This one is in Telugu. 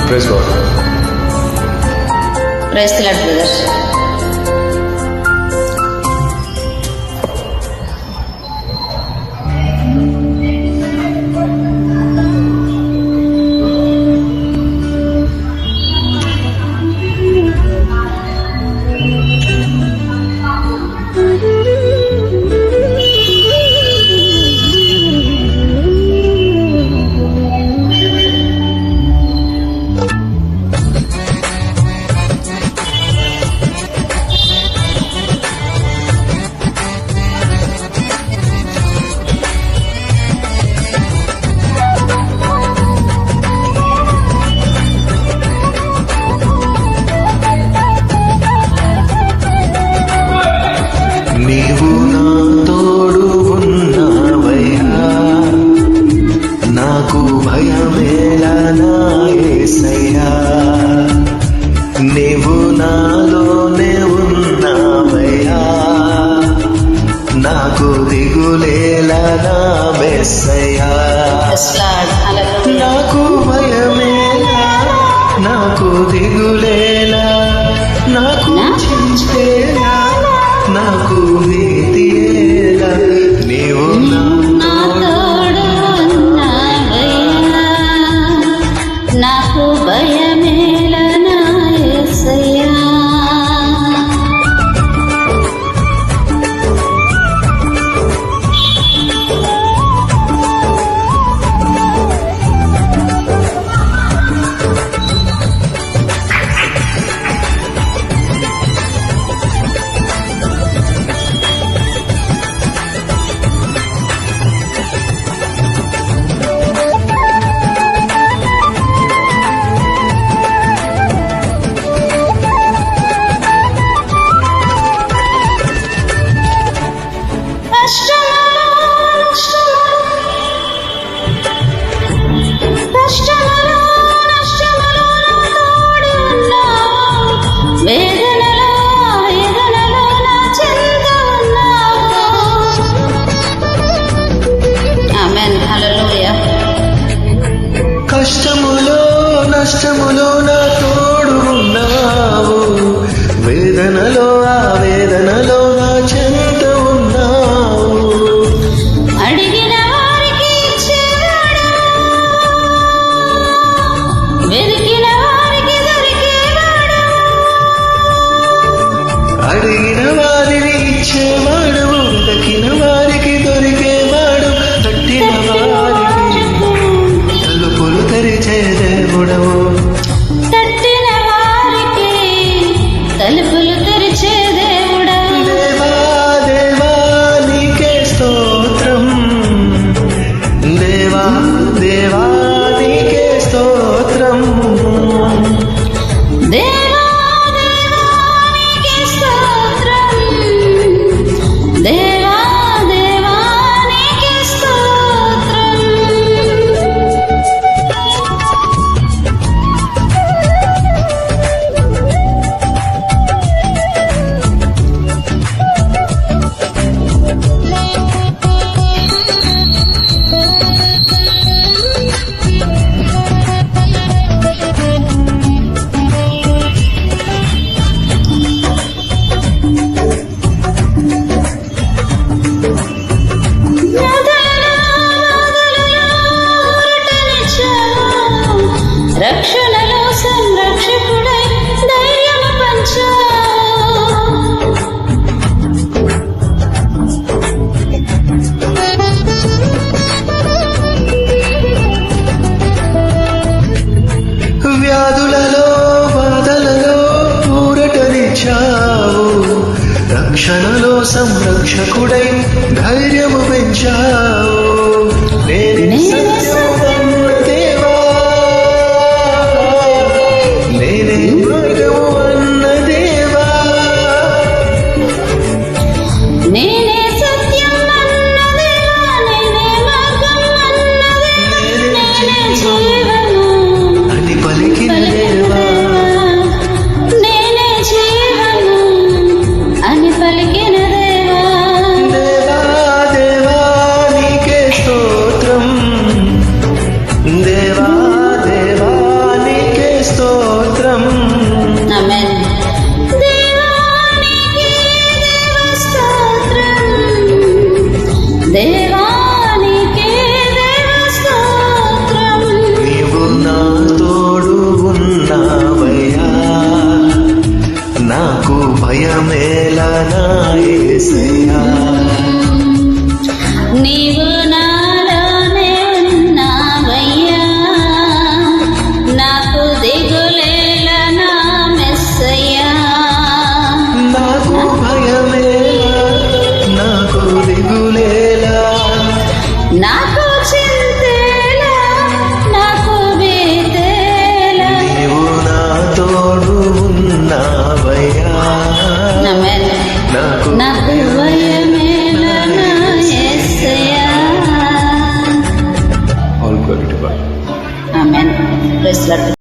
Praise God. Praise the Lord brother. నీవు నా తోడు ఉన్నావయ్యా, నాకు భయమేలా నా యేసయ్యా. నీవు నాలోనే ఉన్నావయ్యా, నాకు దిగులేలా నా మెస్సయ్యా. నాకు భయమేలా, నాకు దిగులేలా, నాకు చింతేలా, నాకు భీతియేలా, నీవు నా తోడు ఉన్నావయ్యా, నాకు భయమేల నా యేసయ్యా. కష్టములో నష్టములో నా తోడు ఉన్నావు, వేదనలో ఆ వేదనలో నా చెంత ఉన్నావు. అడిగిన వారికి ఇచ్చేవాడు, వెతికిన వారికి దొరికేవాడు. అడిగిన వారిని ఇచ్చేవాడు, వెతికిన వారికి దొరికేవాడు. తట్టిన వారికి తలుపులు తెరిచే దేవుడవు, తట్టిన వారికి తలుపులు తెరిచే దేవుడా. దేవా దేవా నీకే స్తోత్రం, దేవా దేవా నీకే స్తోత్రం. దేవా దేవా నీకే స్తోత్రం, దేవా దేవా నీకే స్తోత్రం. రక్షణలో సంరక్షకుడై ధైర్యము పంచా. వ్యాధులలో బాధలలో ఊరటనిచ్చావు, రక్షణలో సంరక్షకుడై ధైర్యము పెంచావు.